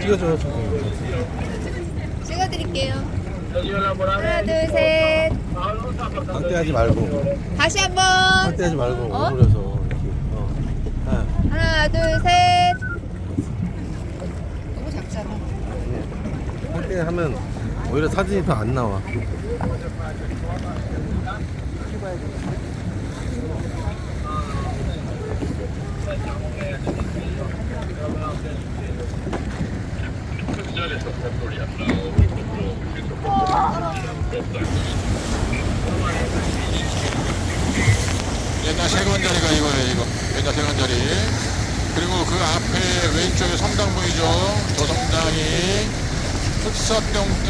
찍어줘. 찍어드릴게요. 하나, 둘, 셋. 방대하지 말고. 다시 한번. 방대하지 말고 오므려서 이렇게. 하나, 둘, 셋. 너무 작잖아. 방대하면 오히려 사진이 더 안 나와. 옛날 세관 자리가 이거예요, 이거. 옛날 세관 자리. 그리고 그 앞에 왼쪽에 성당 보이죠? 저 성당이 흑사병 때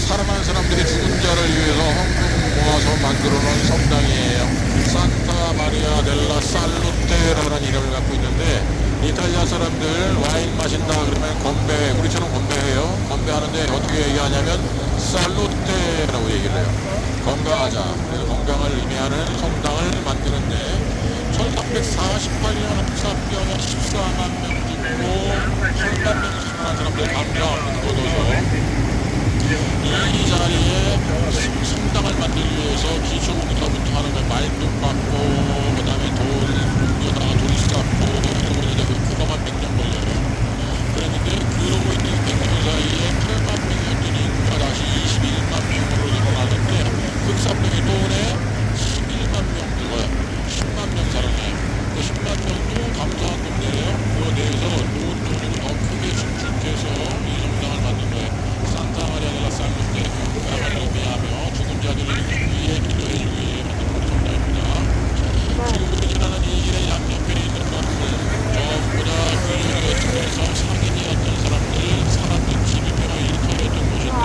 살아난 사람들이 죽은 자를 위해서 헌금 모아서 만들어 놓은 성당이에요. 산타 마리아 델라 살루테라는 이름을 갖고 있는데, 이탈리아 사람들 와인 마신다 그러면 건배, 우리처럼 건배해요. 건배하는데 어떻게 얘기하냐면 살루테라고 얘기를 해요. 건강하자. 그래서 건강을 의미하는 성당을 만드는데 1348년 흑사병에 14만 명 죽고 7만 명 죽은 사람들의 감정을 거둬서 이 자리에 성당을 만들기 위해서 기초공사부터 하는 거 말뚝 받고 그 다음에 여기다가 돌 쌓고 이러고 이제 그거만 100년 걸려요. 그랬는데 그러고 있는 100년 사이에 8만 명이었던 인구가 다시 21만 명으로 늘어나는데 흑사병이 또 오래 11만 명 죽어요. 10만 명 살아나요. 그 10만 명도 감사한 놈들이에요. 그거에 대해서 돈을 더 크게 축축해서 이 성당을 만든 거예요. 산타 마리아 델라 살루테 건강을 의미하며 죽은 자들을 위해 기도해주기 위해 만든 성당입니다. 지금 우리나라는 이 길의 양옆에 있는 것들 전부 다 귀족에 통해서 상인이었던 사람들 살았던 집이며 일터였던 곳인데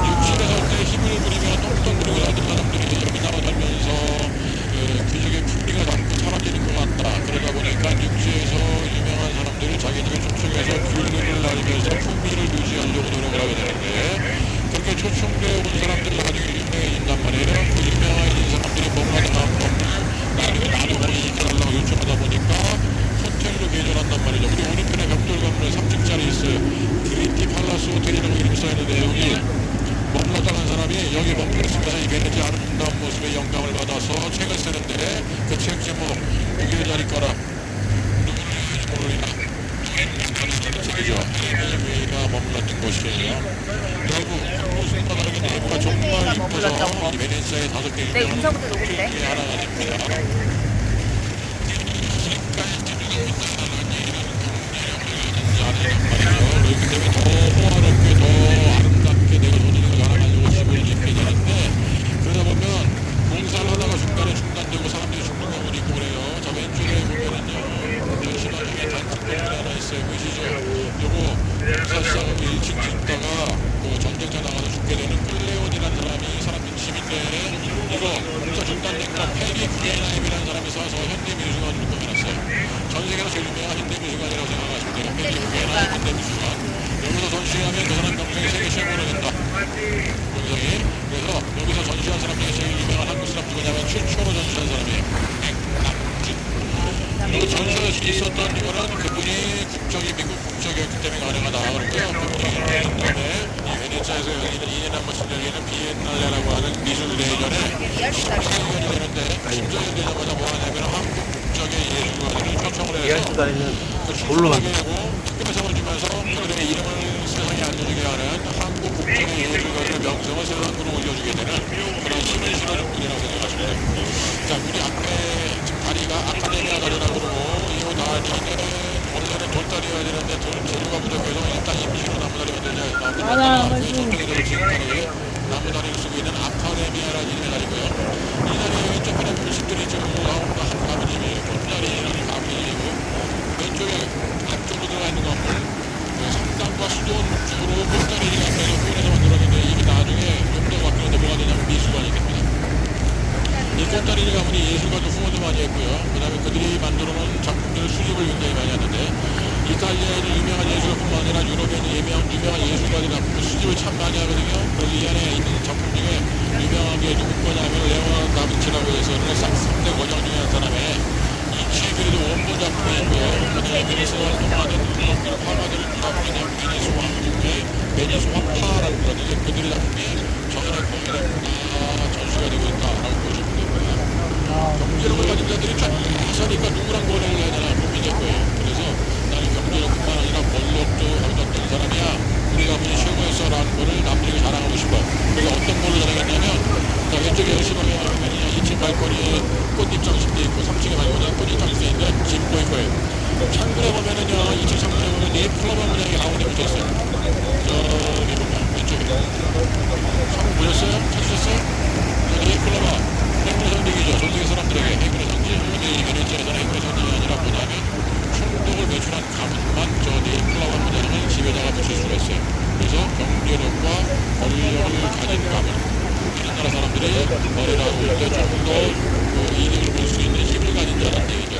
육신에 설 때 힘을 부리며 떵떵거리고 살던 사람들이 여기 나와 살면서 귀족의 품위가 자꾸 사라지는 것 같다. 그러다 보니까 육지에서 유명한 사람들이 자기들을 초청해서 균류를 날리면서 품위를 유지하려고 노력을 하게 되는데 그렇게 초청되어 온 사람들이 나중에 유명해진단 말이에요. 그 유명해진 사람들이 뭔가 나도 거기 있어달라고 요청하다 보니까 호텔로 개조한단 말이죠. 우리 오른편에 벽돌 건물 3층짜리 있어요. 그리티 팔라스 호텔이라고 이름 써있는데 여기 머물렀다는 사람이 여기 머물렀으면서 이 베네치 아름다운 모습에 영감을 받아서 책을 쓰는데 그 책 제목 여기에 자리 거라 누구를 모르리나 책이죠. 헤밍웨이가 머물렀던 곳이에요. 그리고 무슨 바닥의 내부가 정말 이뻐서 베네치아의 5개 유명한 호텔 중에 하나가 됩니다. 그렇기 때문에 더 호화롭게 더 아름답게 내가 돈을 갈아가지고 집을 짓게 되는데 그러다 보면 공사를 하다가 중간에 중단되고 사람들이 죽는 경우도 있고 그래요. 자 왼쪽에 보면은요 신화중에 단층 건물이 하나 있어요. 보이시죠? 요거 공사시작하고 1층 짓다가 그 전쟁터 나가서 죽게 되는 클레온이라는 사람이 살았던 집인데 이거 공사 중단된 거 페리 구게나임이라는 사람이 사서 현대미술관으로 꾸며놨어요. 전 세계에서 제일 유명한 현대미술관이라고 생각하시면 돼요. 페리 구게나임 현대미술관. 여기서 전시하면 그 사람 명성이 세계 최고로 된다. 명성이. 그래서 여기서 전시한 사람 중에 제일 유명한 한국 사람 누구냐면 최초로 전시한 사람이에요. 백남준. 여기 전시할 수 있었던 이거는 그분이 국적이 미국 국적이었기 때문에 가능하다. 그러고요. 그분이 그다음에 이 베네치아에서 열리는 2년에 한 번씩 열리는 비엔날레 아카데미아라고 하는 미술 대전에 참여가 되는데 심정이 되자마자 뭐 하냐면 한국 국적의 예술가들을 초청을 해서 이한수다리는 그 뭘로 출중하게 하고 특별상을 주면서 그들의 이름을 세상에 알려주게 하는 한국 국적의 예술가들의 명성을 세상으로 올려주게 되는 그런 힘을 실어준 분이라고 생각하시면 됩니다. 자, 우리 앞에 지금 다리가 아카데미아 다리라고 그러고 이 다리는 원래는 돌다리여야 되는데 재료가 부족해서 일단 임시로 나무다리 만들자 해서 나무다리 저쪽에 지금까지 나무다리를 쓰고 있는 아카데미아라는 이름의 다리고요. 이 다리의 왼쪽편에 분식들이 지금 나오는 한 가문님이 돌다리라는 가문이고 왼쪽에 앞쪽으로 들어가 있는 건물 상당과 수도원 목적으로 돌다리를 앞에서 표현해서 만들었는데 이게 나중에 좀 더 바뀌는데 뭐가 되냐면 미술관이 됩니다. 이 꽃다리 가문이 예술가도 후원도 많이 했고요. 그 다음에 그들이 만들어놓은 작품들을 수집을 굉장히 많이 하는데 이탈리아에 있는 유명한 예술가뿐만 아니라 유럽에 있는 유명한 예술가들이 작품을 수집을 참 많이 하거든요. 그래서 이 안에 있는 작품 중에 유명한 게 누구냐면 레오나르도 다빈치라고 해서 르네상스 3대 거장 중에 한 사람의 이치그리도 원본 작품이 있고요. 그 다음에 그리스와 동화된 화가들을 부합하는 베니스 왕국의 베니스 화파라고 그러는데 그들의 작품이 전에 공연에 전시가 되고 있다라고 보시면 됩니다. 경제력을 가진 자들이 쫙 사니까 누구랑 거래를 해야 되나 고민될 거예요. 그래서 나는 경제력뿐만 아니라 권력도 얻었던 사람이야. 우리 가문이 최고였어라는 거를 남들에게 자랑하고 싶어요. 그게 어떤 걸로 자랑했냐면 자, 왼쪽에 열심히 하면 2층 발코니에 꽃입 장식돼 있고 3층에 발코니에 꽃입 장식돼 있는 집 보일 거예요. 창문에 보면은요 2층 창문에 보면 네 플러버 문양이 가운데 붙어있어요. 저기 보면 왼쪽에 창문 보셨어요? 찾으셨어요? 저기 플러버 행운의 상징이죠. 전 세계 사람들에게 행운의 상징. 베네치아에서는 행운의 상징이 아니라 뭐냐면 충동을 매출한 가문만 저 네임플라워 모델을 집에다가 붙일 수가 있어요. 그래서 경제력과 권력을 가진 가문 이런 나라 사람들이 머리를 하고 올 때 좀 더 이득을 볼 수 있는 힘을 가진 자라는 얘기죠.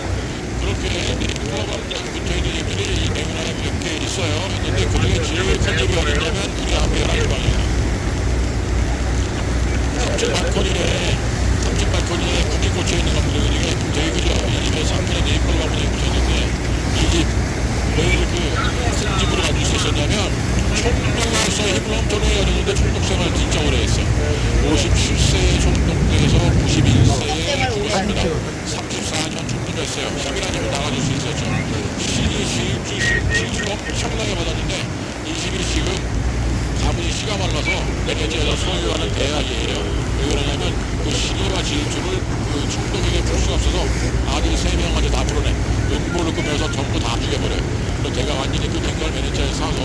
그렇게 네임플라워가 붙어있는 집들이 이 네임플라워에 몇 개 있어요. 근데 그 중에 제일 큰 집이 어디냐면 우리 아베라 주방이에요. 3층 발코니에 국이 꽂혀있는 건물들이 되게 그죠. 이 집에 3분의 4% 가문이 꽂혀있는데 이 집 왜 그 큰 집으로 만들 수 있었냐면 총독으로서 힘을 엄청나게 가졌는데 총독 생활을 진짜 오래 했어요. 57세에 총독돼서 91세에 죽었습니다. 34년 총독했어요. 11년이면 나가줄 수 있었죠. 시를 엄청나게 받았는데 이 집이 지금 가문이 씨가 말라서 베네치아에서 소유하는 대학이에요. 왜 그러냐면 그 시리와 질주를 그 총독에게 풀 수가 없어서 아들 3명한테 다 풀어내. 음모를 꾸며서 전부 다 죽여버려요. 그래서 대가 완전히 그 댕걸 베네치아에 사서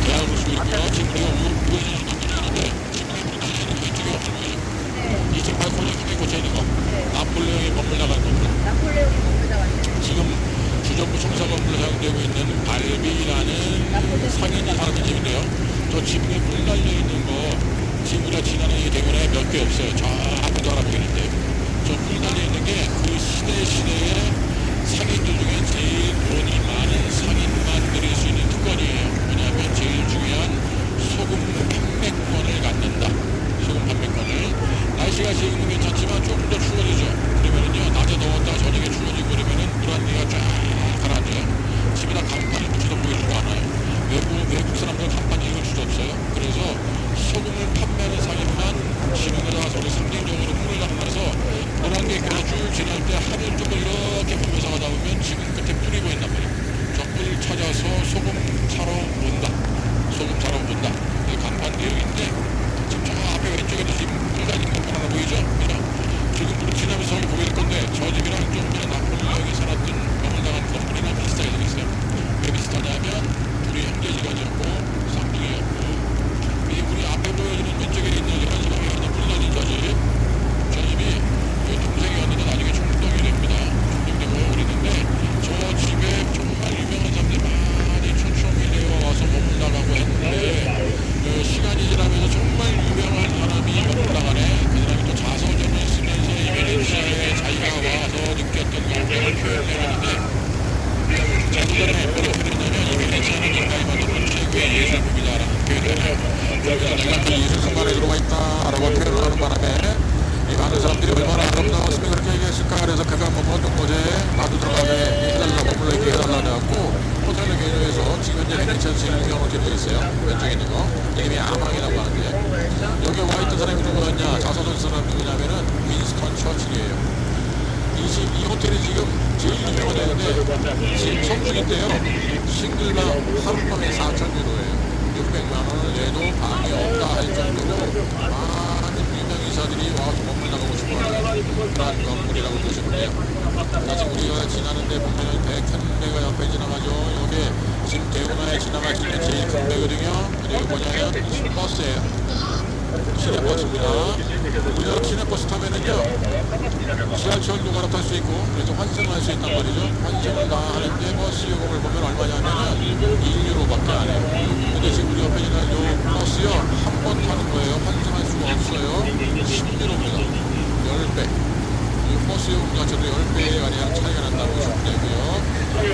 대학을 쓰고 있고요. 지금 우리가 우회전이 있는데 지금의 브리타니아는 왼쪽에 없는 거예요. 2층 발코니에 크게 꽂혀있는 거. 나폴레옹이 머물다간 건물. 나폴레옹이 머물다간 건물. 지금 주정부 청사 건물로 사용되고 있는 발비라는 상인이 사는 집인데요. 저 지붕에 물 달려있는 거 지금 우리가 지나는 대면에 몇 개 없어요. 저 앞에도 하나 보이는데 저 물 달려있는 게 그 시대에 상인들 중에 제일 돈이 많은 상인만 누릴 수 있는 특권이에요. 뭐냐면 제일 중요한 소금 판매권을 갖는다. 소금 판매권을. 날씨가 지금은 괜찮지만 조금 더 추워지죠. 그러면은요 낮에 더웠다가 저녁에 추워지고 그러면은 물 한 개가 쫙 가라앉아요. 집에다 간판을 붙여서 보이지도 않아요. 외국 사람들 간판 읽을 수도 없어요. 그래서 소금을 판매하는 상인만 지붕에다가 저를 상징적으로 물을 담아서 노란 게 그냥 쭉 지날 때 하늘 쪽을 이렇게 보면서 가다 보면 지붕 끝에 뿔이 보인단 말이에요. 저 뿔을 찾아서 소금 사러 온다. 소금 사러 온다. 이 간판 내용인데 지금 저 앞에 왼쪽에도 지금 뿔 달린 간판 하나 보이죠? 그죠? 지금 지금 성수기 때요. 싱글방 하룻밤에 4,000유로예요. 600만 원을 내도 방이 없다 할 정도로 많은 유명인사들이 와서 머물러가고 싶어하는 그런 건물이라고 보시면 돼요. 지금 우리가 지나는데 보면 백현배가 옆에 지나가죠. 이게 지금 대운하에 지나가실 때 제일 큰 배거든요. 그리고 뭐냐면 버스예요. 시내버스입니다. 우리가 시내버스 타면은요 지하철도 갈아탈 수 있고 그래서 환승을 할 수 있단 말이죠. 환승을 다 하는데 버스 요금을 보면 얼마냐면은 1유로밖에 안 해요. 근데 지금 우리 옆에 있는 요 버스요 한 번 타는 거예요. 환승할 수가 없어요. 10유로입니다. 10배. 이 버스 요금 자체도 10배에 가량 차이가 난다고 보시면 되고요.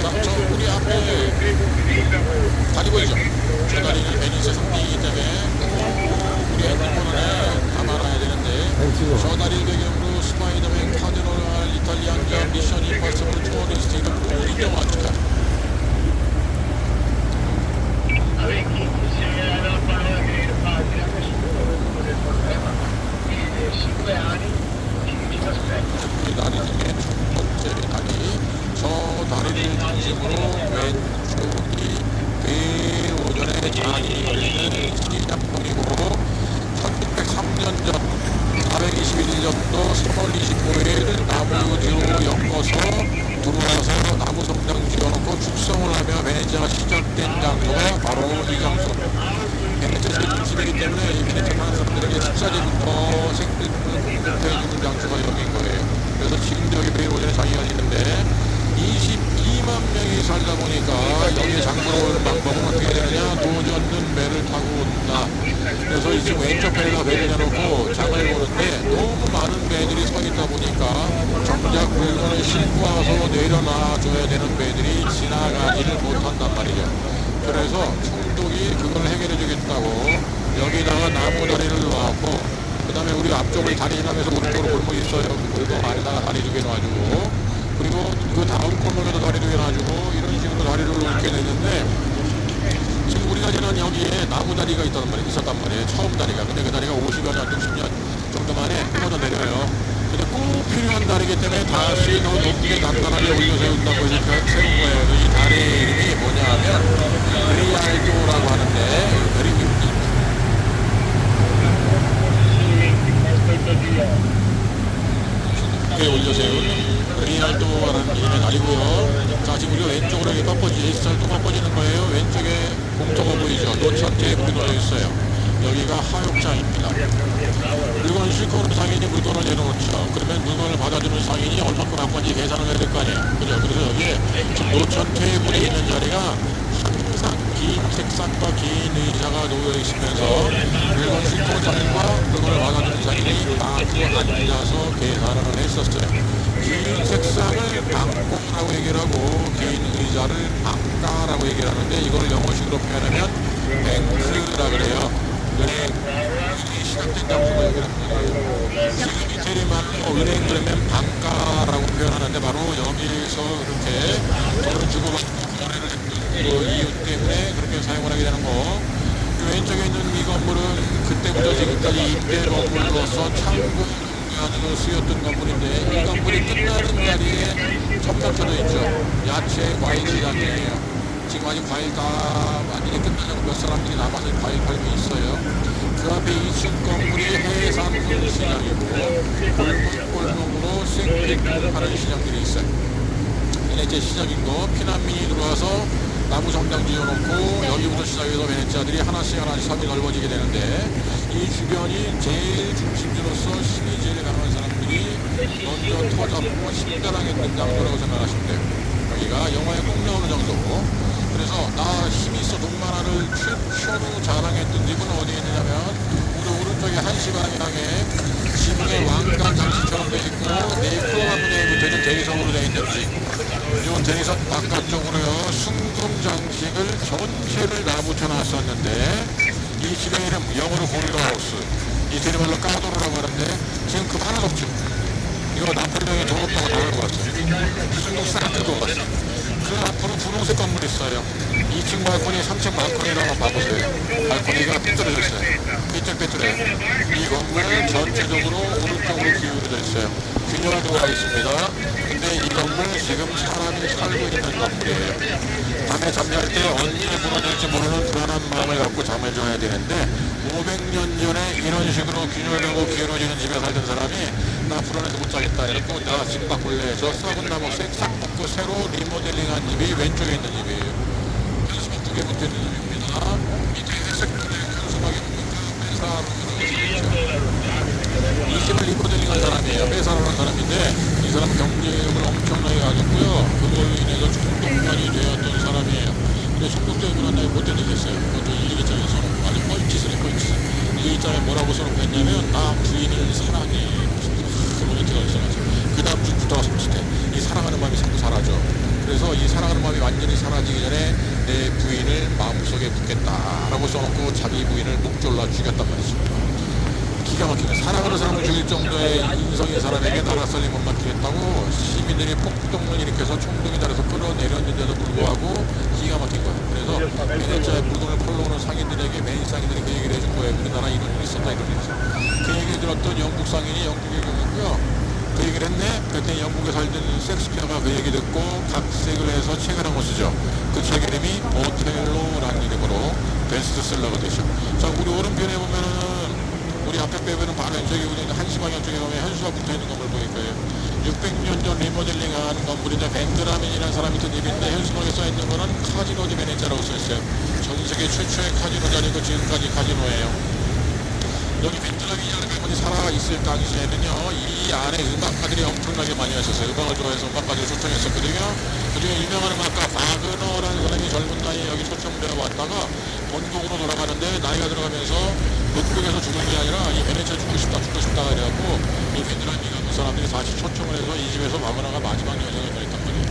자, 저 우리 앞에 다리 보이죠? 저 다리는 베니스 상징이기 때문에 우리 핸드폰에 담아놔야 되는데 저 다리를 배경으로 스파이더맨 카디노랄 이탈리안자 미션 임파서블 투어리스트 이런 모든 영화입니다. 이 다리 중에 첫 번째 다리 저 다리를 중심으로 왼쪽이 대오전에 장이 열리는 시장동이고 1603년 전 421년도 3월 25일 나무 뒤로 엮어서 들어와서 나무 성당 지어놓고 축성을 하며 베네치아가 시작된 장소가 바로 이 장소. 베네치아 중심이기 때문에 이 베네치아 사는 사람들에게 식사제부터 생필품을 공급해주는 장소가 여기인 거예요. 그래서 지금도 여기 매일 오전에 장이 열리는데 22만 명이 살다 보니까 여기에 장보러 오는 방법은 어떻게 되느냐? 도저는 배를 타고 온다. 그래서 지금 왼쪽 배가 배를 내놓고 장을 보는데 너무 많은 배들이 서 있다 보니까 정작 물건을 싣고 와서 내려놔 줘야 되는 배들이 지나가지를 못한단 말이죠. 그래서 총독이 그걸 해결해 주겠다고 여기다가 나무 다리를 놔고 그 다음에 우리 앞쪽을 다리 지나면서 오른쪽으로 골목이 있어요. 그 골목 안에다가 다리 2개 놔주고 그리고 그 다음 골목에도 다리 2개 놔주고 이런 식으로 다리를 놓게 되는데 지금 우리가 지난 여기에 나무 다리가 있었단 말이에요. 처음 다리가. 근데 그 다리가 50여 년, 60년 정도 만에 끊어져 내려요. 근데 꼭 필요한 다리이기 때문에 다시 더 높게 단단하게 올려 세운다고 해서 세운 거예요. 이 다리 이름이 뭐냐면 그리알도라고 하는데 그림입니다. 높게 올려 세운 그리알도라는 이름의 다리고요. 자, 지금 우리가 왼쪽으로 S자로 꺾어지는 거예요. 왼쪽에 공터가 보이죠? 노천 테이블이 놓여 있어요. 여기가 하역장입니다. 물건을 싣고 오는 상인이 물건을 내려놓죠. 그러면 물건을 받아주는 상인이 얼마큼 한 건지 계산을 해야 될 거 아니에요. 그죠? 그래서 여기에 지금 노천 테이블에 있는 자리가 항상 긴 책상과 긴 의자가 놓여 있으면서 물건 싣고 온 상인과 물건을 받아주는 상인이 딱 앉아서 계산을 했었어요. 긴 책상을 방콕이라고 얘기를 하고 긴 의자를 방가라고 얘기를 하는데 이걸 영어식으로 표현하면 뱅크라 그래요. 은행이 시작된 장소가 여기랍니다. 지금 이태리만 은행 그러면 방가라고 표현하는데 바로 여기서 그렇게 돈을 주고 거래를 했던 이유 때문에 그렇게 사용을 하게 되는 거. 왼쪽에 있는 이 건물은 그때부터 지금까지 임대 건물로서 창고 안으로 쓰였던 건물인데 이 건물이 끝나는 자리에 점점 있죠. 야채, 과일 시장이에요. 지금 아직 과일 다 완전히 끝나려고 몇 사람들이 남아서 과일 팔고 있어요. 그 앞에 2층 건물이 해산물 시장이고 골목골목으로 생필품을 파는 시장들이 있어요. 베네치아 시장이고 피난민이 들어와서 나무 성당 지어놓고 여기부터 시작해서 베네치아들이 하나씩 섬이 넓어지게 되는데 이 주변이 제일 중심지로서 힘이 제일 강한 사람들이 먼저 터잡고 식단하겠는 장소라고 생각하시면 돼요. 여기가 영화에 꼭 나오는 정도고 그래서 나 힘이 있어 동만화를 최초로 자랑했던 집은 어디에 있느냐면 우리 오른쪽에 한시방에 지붕에 왕관 장식처럼 되어 있고 네이클로나무에 붙어있는 대리석으로 되어 있는 집. 이 대리석 바깥쪽으로요 순금 장식을 전체를 다 붙여놨었는데 이 집의 이름 영어로 골드하우스 이태리말로 까도르라고 하는데 지금 그 하나도 없죠. 이거 나폴레옹이 돈 없다고 당할 것 같아요. 순금 싹 뜯고 갔어요. 그 앞으로 분홍색 건물이 있어요. 2층 발코니, 3층 발코니를 한번 봐보세요. 발코니가 삐뚤어졌어요. 삐뚤삐뚤해요. 이 건물은 전체적으로 오른쪽으로 이렇게 기울어져 있어요. 균열이 들어가 있습니다. 근데 이 건물 지금 사람이 살고 있는 건물이에요. 밤에 잠잘 때 언제 무너질지 모르는 불안한 마음을 갖고 잠을 자야 되는데 500년 전에 이런 식으로 균열되고 기울어지는 집에 살던 사람이 나 불안해서 못 자겠다 이러고 나 집 바꿀래. 저 썩은 나무 싹 벗고 새로 리모델링한 집이 왼쪽에 있는 집이에요. 그래서 두개 붙어 있는 집입니다. 밑에 회색불에 현수막이 보니까 회사로 이 집을 리모델링한 사람이에요. 회사로는 사람인데 이 사람 경제력을 엄청나게 가졌고요. 그걸로 인해서 총독관이 되었던 사람이에요. 근데 총독되고 난 다음에 못 되겠어요. 그것도 일기장에 써놓고 아주 뻘짓을 해 뻘짓을. 일기장에 뭐라고 써놓고 했냐면 나 부인을 사랑해. 로맨틱하게 써놨어. 그 다음 주부터가 솔직해. 이 사랑하는 마음이 자꾸 사라져. 그래서 이 사랑하는 마음이 완전히 사라지기 전에 내 부인을 마음속에 묻겠다라고 써놓고 자기 부인을 목 졸라 죽였단 말이죠. 기가 막히네. 사랑하는 사람을 죽일 정도의 인성인 사람에게 나라 살림 못 맡기겠다고 시민들이 폭동을 일으켜서 총동이 달아서 끌어내렸는데도 불구하고 기가 막힌 거야. 그래서 베네치아의 물건을 팔러오는 상인들에게 메인 상인들이 그 얘기를 해준 거예요. 우리나라 이런 일이 있었다 이런 일이 있었다. 그 얘기를 들었던 영국 상인이 영국에 경이고요. 그 얘기를 했네. 그때 영국에 살던 섹스피어가 그 얘기 듣고 각색을 해서 책을 한 권 쓰죠. 그 책 이름이 오텔로라는 이름으로 베스트셀러가 되죠. 자, 우리 오른편에 보면은 우리 앞에 빼면은 바로 저기 우리 한시 방향 쪽에 보면 현수가 붙어있는 건물 보일 거예요. 600년 전 리모델링한 건물인데 벤드라민이라는 사람이 든 일인데 현수막에 써있는 거는 카지노 디 베네치아라고 써있어요. 전 세계 최초의 카지노 자리고 지금까지 카지노예요. 여기 벤드라민이라는 가문이 살아있을 당시에는요, 이 안에 음악가들이 엄청나게 많이 하셨어요. 음악을 좋아해서 음악가들이 초청했었거든요. 그중에 유명한 음악가 바그너라는 사람이 젊은 나이에 여기 초청되어 왔다가 본국으로 돌아가는데 나이가 들어가면서 북극에서 죽은 게 아니라 이 베네치아 죽고 싶다 이래갖고 이 벤드라민 가문 사람들이 다시 초청을 해서 이 집에서 바그너가 마지막 여정을 보냈단 말이에요.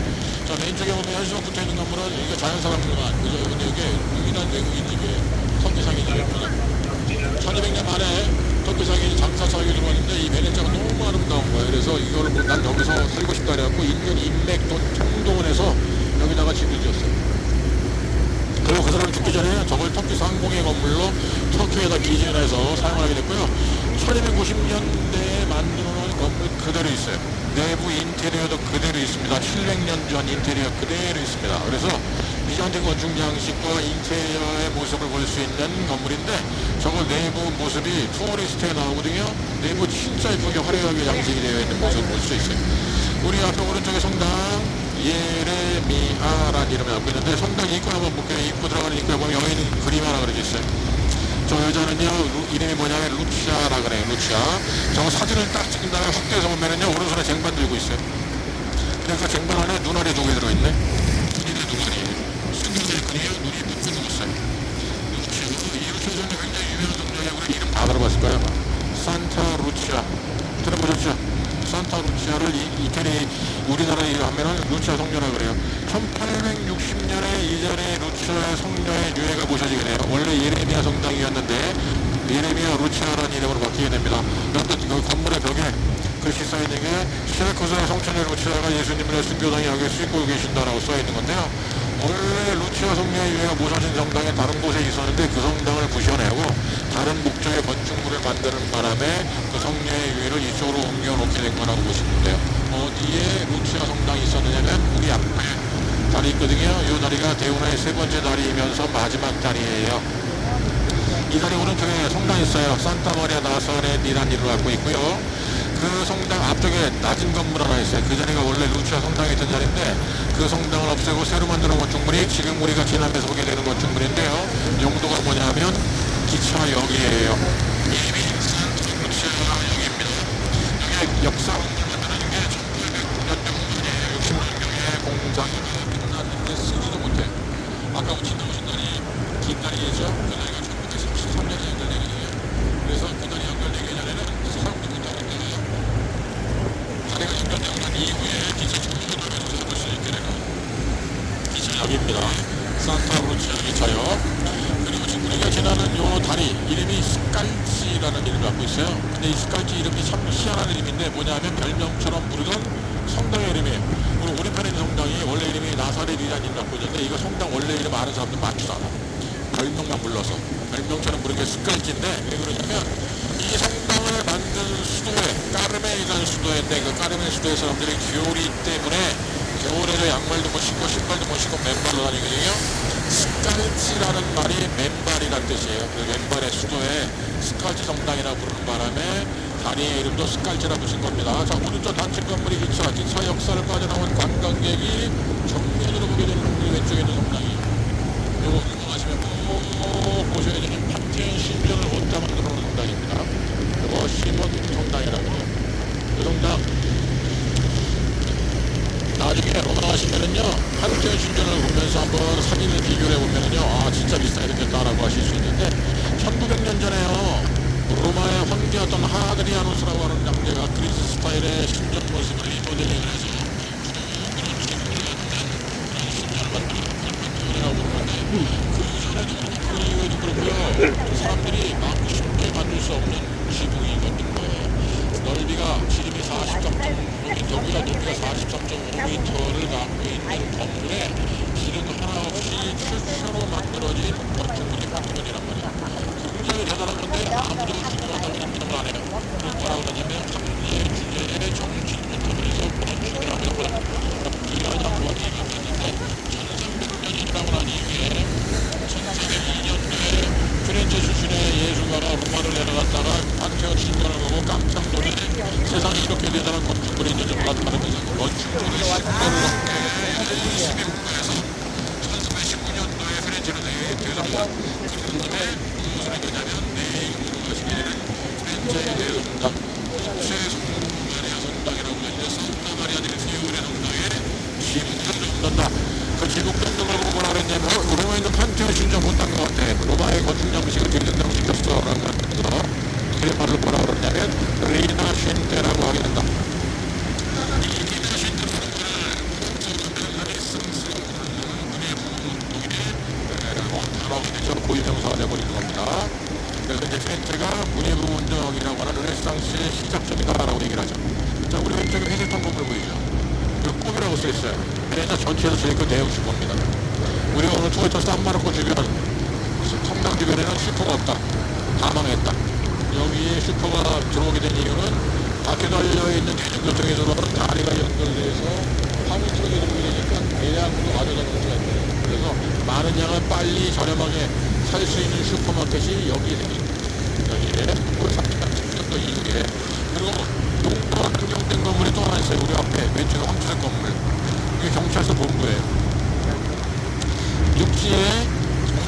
자, 맨 쪽에 보면 현수막 붙어있는 건물은 이게 자연사람들만, 그죠? 근데 이게 유일한 외국인 집이에요. 터키상인 집이에요. 1200년 만에 터키상인이 장사사하게 들어왔는데 이 베네치아가 너무 아름다운 거예요. 그래서 이걸 난 여기서 살고 싶다 그래갖고 인근 인맥 돈 총동원 해서 여기다가 집을 지었어요. 그리고 그 사람이 죽기 전에 저걸 터키 상공의 건물로 터키에다 기증을 해서 사용하게 됐고요. 1290년대에 만들어 놓은 건물 그대로 있어요. 내부 인테리어도 그대로 있습니다. 700년 전 인테리어 그대로 있습니다. 그래서 비잔틴 건축 양식과 인테리어의 모습을 볼 수 있는 건물인데 저거 내부 모습이 투어리스트에 나오거든요. 내부 진짜 예쁘게 화려하게 양식이 되어 있는 모습을 볼 수 있어요. 우리 앞에 오른쪽에 성당 예레미야라는 이름을 갖고 있는데 성당 입구 한번 볼게요. 입구 들어가는 입구에 보면 여기는 그림 하나 그려져 있어요. 저 여자는요 이름이 뭐냐면 루치아라 그래요. 루치아. 저거 사진을 딱 찍은 다음에 확대해서 보면은요 오른손에 쟁반 들고 있어요. 그러니까 쟁반 안에 눈알이 2개 들어있네. 눈이네 눈알이. 순경대 그리요 눈이 쁘게 들었어요. 루치아. 이 루치아 정도 굉장히 유명한 성당이고 우리 이름 다 들어봤을 거예요. 산타 루치아. 들어보셨죠? 산타 루치아를 이태리 우리나라에 하면은 루치아 성녀라 그래요. 1860년에 이 자리에 루치아의 성녀의 유해가 모셔지게 돼요. 원래 예레미야 성당이었는데 예레미야 루치아라는 이름으로 바뀌게 됩니다. 그런데 그 건물의 벽에 글씨 써있는 게 시라쿠스의 성천의 루치아가 예수님의 순교당에 여기 쓰고 계신다라고 써있는 건데요. 원래 루치아 성녀의 유해가 모셔진 성당이 다른 곳에 있었는데 그 성당을 부셔내고 다른 목적의 건축물을 만드는 바람에 그 성녀의 유해를 이쪽으로 옮겨놓게 된 거라고 보시면 돼요. 어디에 루치아 성당이 있었느냐면 우리 앞에 다리 있거든요. 이 다리가 대운하의 세 번째 다리이면서 마지막 다리예요. 이 다리 오른쪽에 성당이 있어요. 산타마리아 나사렛이라는 이름을 갖고 있고요. 그 성당 앞쪽에 낮은 건물 하나 있어요. 그 자리가 원래 루치아 성당이 있던 자리인데 그 성당을 없애고 새로 만드는 건축물이 지금 우리가 지나면서 보게 되는 건축물인데요. 용도가 뭐냐면 기차역이에요. 이름이 산타루치아역입니다. 여기 역사 건물 만드는 게 1809년도 공간이에요. 60년경에 공장이 끝났는데 쓰지도 못해. 아까 지나오신 다리 긴 다리죠. 그 다리가 1933년에 연결되거든요. 그래서 그 다리 연결되기 전에는 사용도 못하는데 다리가 연결되고 난 이후에 기차 충전하면서 잡을 수 있게 되는 기차역입니다. 산타루치아 기차역. 그리고 지금 우리가 지나는 요 다리 이름이 스칼지라는 이름을 갖고 있어요. 근데 이 스칼지 이름이 참 희한한 이름인데 뭐냐면 별명처럼 부르던 성당의 이름이에요. 우리 오른편에 있는 성당이 원래 이름이 나사렛이라는 이름을 갖고 있는데 이거 성당 원래 이름 아는 사람들 많지도 않아. 별명만 불러서 별명처럼 부르는 게 스칼지인데 왜 그러냐면 이 성당을 만든 수도에 까르메 있는데 그 까르멘 수도의 사람들이 겨울이 때문에 겨울에도 양말도 못 신고 신발도 못 신고 맨발로 다니거든요. 스칼치라는 말이 맨발이라는 뜻이에요. 그 맨발의 수도에 스칼치 성당이라 부르는 바람에 다리의 이름도 스칼치라 붙인 겁니다. 자, 오른쪽 단층 건물이 기차 역사를 빠져나온 관광객이 정면으로 보게 되는 그 왼쪽에 있는 성당이 요거 가시면 꼭 보셔야 되는 판테온 신전을 혼자 만들어 놓은 성당입니다. 이거 시몬 성당이라고 해요. 그 성당 나중에 로마 가시면은요 판테온 신전을 보면서 한번 사진을 비교를 해보면은요 아 진짜 비싸게 생겼다라고 하실 수 있는데 1900년 전에요 로마의 황제였던 하드리아누스라고 하는 장제가 그리스 스타일의 신전 모습을 리모델링을 해서 신전을 만들었다고 그러는데 그 이후에도 그렇고요 사람들이 막 쉽게 만들 수 없는 지붕이 건든 거예요. 넓이가 지름이 43.5m보다 높이가 43.5m를 갖고 있는 건물에 기름 하나 없이 최초로 만들어진 건축물이 판테온이란 말이에요. 굉장히 대단한 건데 아무도 중요하다고 인정을 안 해요. 그래서 뭐라고 그러냐면 감리의 주제에 정신 못하면서 건축이라고 해요. 이런 양보가 얘기했는데 1300년이라고 난 이후에 1402년도에 피렌체 출신의 예술가가 로마를 내려갔다가 판테온 신전을 보고 깜짝 놀래 세상에 이렇게 대단한 건축물이 있는지 몰랐다면서 건축물의 신전을 넘게 열심히 공부해서 1419년도에 피렌체로 대성과 그림님의 무슨 얘기냐면 내 이름으로 가시게 되는 피렌체의 대성당 최성마리아 성당이라고 했는데 산타 마리아 델 시오레 성당에 지붕을 넘는다. 그 지붕 넘는 걸 보고 뭐라 그랬냐면 로마에 있는 판테온 신전 못한 것 같아. 로마의 건축 장식을 되게 된다고 라고 하면서 그 말을 뭐라 그러냐면 리나 쉰테라고 하게 된다. 이 리나 쉰테라는 거를 숭숭 문예부운동의 고유명사가 되어버리는 겁니다. 그래서 이제 쉰테가 문예부운동이라고 하는 르네상스의 시작점이다라고 얘기를 하죠. 자, 우리 왼쪽에 회색통 건물 보이죠? 이거 꿈이라고 써있어요. 베네치아 전체에서 제일 큰 대형 슈퍼입니다. 우리가 오늘 투어에서 산마르코 주변 성당 주변에는 슈퍼가 없다. 다 망했다. 여기에 슈퍼가 들어오게 된 이유는 밖에 달려있는 대중교통에 들어오는 다리가 연결돼서 화물트럭이 들어오게 되니까 대량으로 가져가는 수가 있대요. 그래서 많은 양을 빨리 저렴하게 살 수 있는 슈퍼마켓이 여기에 생깁니다. 여기에 30년도 이후에 그리고 용도와 변경된 건물이 또 하나 있어요. 우리 앞에 왼쪽에 황초색 건물. 이게 경찰서 본부예요. 육지에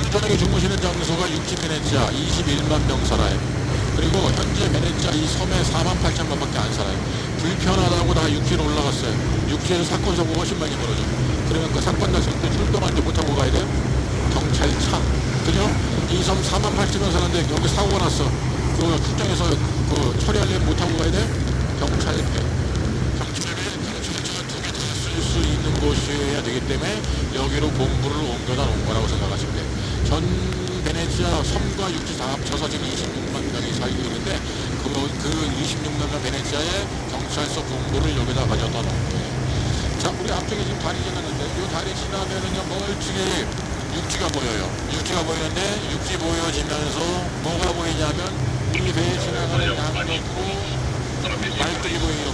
온전하게 주무시는 장소가 육지 베네치아 21만 명 살아요. 그리고 현재 베네치아 이 섬에 4만 8천 명밖에 안 살아요. 불편하다고 다 육지로 올라갔어요. 육지에서 사건 사고가 심하게 벌어져. 그러면 그 사건 났을 때 출동하는데 못하고 가야 돼요? 경찰차. 그죠? 이 섬 4만 8천 명 사는데 여기 사고가 났어. 그 출장에서 그 처리하려면 못하고 가야 돼? 경찰배. 경찰차가 두 개 다 쓸 수 있는 곳이어야 되기 때문에 여기로 본부를 옮겨다 놓은 거라고 생각하시면 돼요. 전 베네치아 섬과 육지 다 합쳐서 지금 26만 명이 살고 있는데 그 26만 명 베네치아의 경찰서 본부를 여기다 가져다 놓은 거예요. 자, 우리 앞쪽에 지금 다리 지나는데 이 다리 지나면은요 멀찍이 육지가 보여요. 육지가 보이는데 육지 보여지면서 뭐가 보이냐면 우리 배에 지나가는 양놓고 말들이 보이는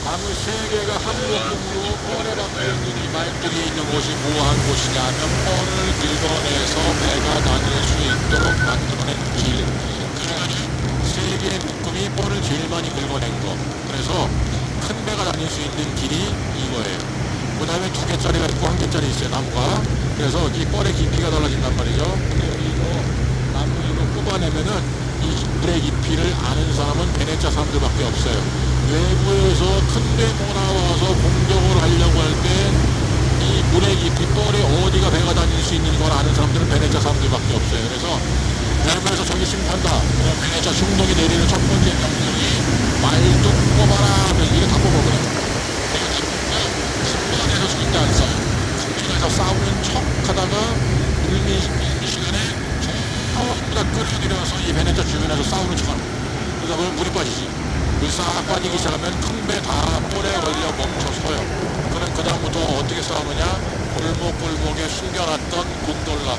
아무 세계가 한국으로 뻘에 박혀 있는 이 말들이 있는 곳이 뭐한 곳이냐면 뻘을 긁어내서 배가 다닐 수 있도록 만들어낸 길. 그래가지고 세계의 묶음이 뻘을 제일 많이 긁어낸 거. 그래서 큰 배가 다닐 수 있는 길이 이거예요. 그 다음에 2개짜리가 있고 1개짜리 있어요, 나무가. 그래서 이 뻘의 깊이가 달라진단 말이죠. 여기서 나무 이거 뽑아내면은 이 물의 깊이를 아는 사람은 베네치아 사람들밖에 없어요. 외부에서 큰 배 몰아와서 공격을 하려고 할 때 이 물의 깊이 뻘에 어디가 배가 다닐 수 있는 걸 아는 사람들은 베네치아 사람들밖에 없어요. 그래서 외부에서 저기 심판다. 그럼 베네치아 충동이 내리는 첫 번째 명령이 말도 뽑아라 하면 이게 다 뽑아버려. 심판에서 절대 안 싸요. 중간에서 싸우는 척 하다가 물미 시간에 전부 다 끌어들여서 이 베네치아 주변에서 싸우는 척 합니다. 그러다 물이 빠지지. 싹 빠지기 시작하면 큰 배 다 뿔에 걸려 멈춰서요. 그럼 그 다음부터 어떻게 싸우느냐? 골목골목에 숨겨놨던 곤돌라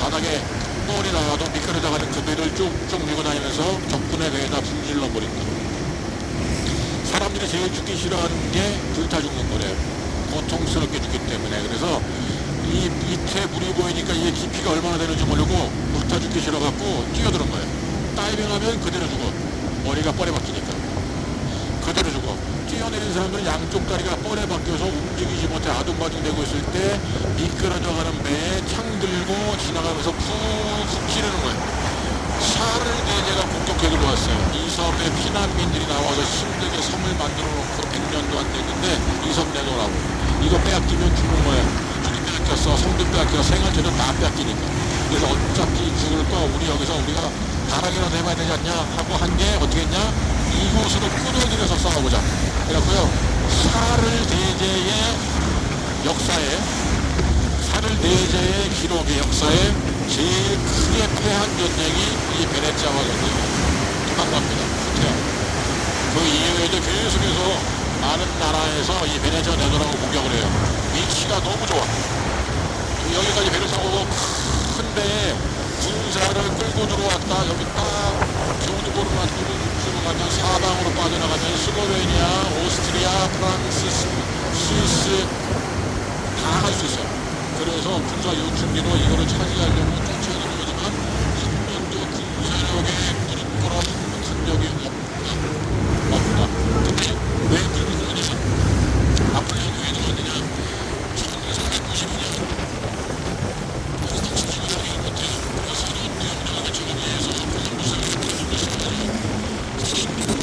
바닥에 뻘이 나가도 미끄러져가는 그 배를 쭉쭉 밀고 다니면서 적군의 배에다 불질러 버립니다. 사람들이 제일 죽기 싫어하는 게 불타 죽는 거래요. 고통스럽게 죽기 때문에. 그래서 이 밑에 물이 보이니까 이게 깊이가 얼마나 되는지 모르고 불타 죽기 싫어갖고 뛰어드는 거예요. 다이빙하면 그대로 죽어. 머리가 뻘에 박히니까. 그대로 죽어. 뛰어내린 사람들은 양쪽 다리가 뻘에 박혀서 움직이지 못해 아둥바둥대고 있을 때 미끄러져가는 배에 창 들고 지나가면서 푹 찌르는 거예요. 샤를 대제가 공격해 들어왔어요. 이 섬에 피난민들이 나와서 힘들게 섬을 만들어 놓고 100년도 안 됐는데 이 섬 내놓으라고. 이거 빼앗기면 죽는 거예요. 줄이 빼앗겼어. 섬도 빼앗겨. 생활체도 다 빼앗기니까. 그래서 어차피 죽을 거 우리 여기서 우리가 가락이라도 해봐야 되지 않냐 하고 한 게 어떻게 했냐? 이곳으로 꾸려들여서 싸워보자. 그래갖고요. 샤를 대제의 역사에 샤를 대제의 기록의 역사에 제일 크게 패한 전쟁이 이 베네치아와 전쟁이에요. 도망갑니다. 후퇴. 그 이후에도 계속해서 많은 나라에서 이 베네치아 내노라고 공격을 해요. 위치가 너무 좋아. 여기까지 배를 타고 큰 배에 군사를 끌고 들어왔다. 여기 딱 교두보를 만들고 육지로 가면 사방으로 빠져나가면 스로베니아, 오스트리아, 프랑스, 스위스 다 갈 수 있어요. 그래서 군사 요충지로 이거를 차지하려고 쫓아내는 거지만 한 번도 군사력에 무릎 꿇은 흔적이 없다. 근데 왜 그런 거냐? 나폴레옹이 왜 들어왔느냐? 1492년 여기서 지지하기 못해요. 그래서 새로운 대혁명을 정리해서 콜럼버스를 이끌어준 것이거든요.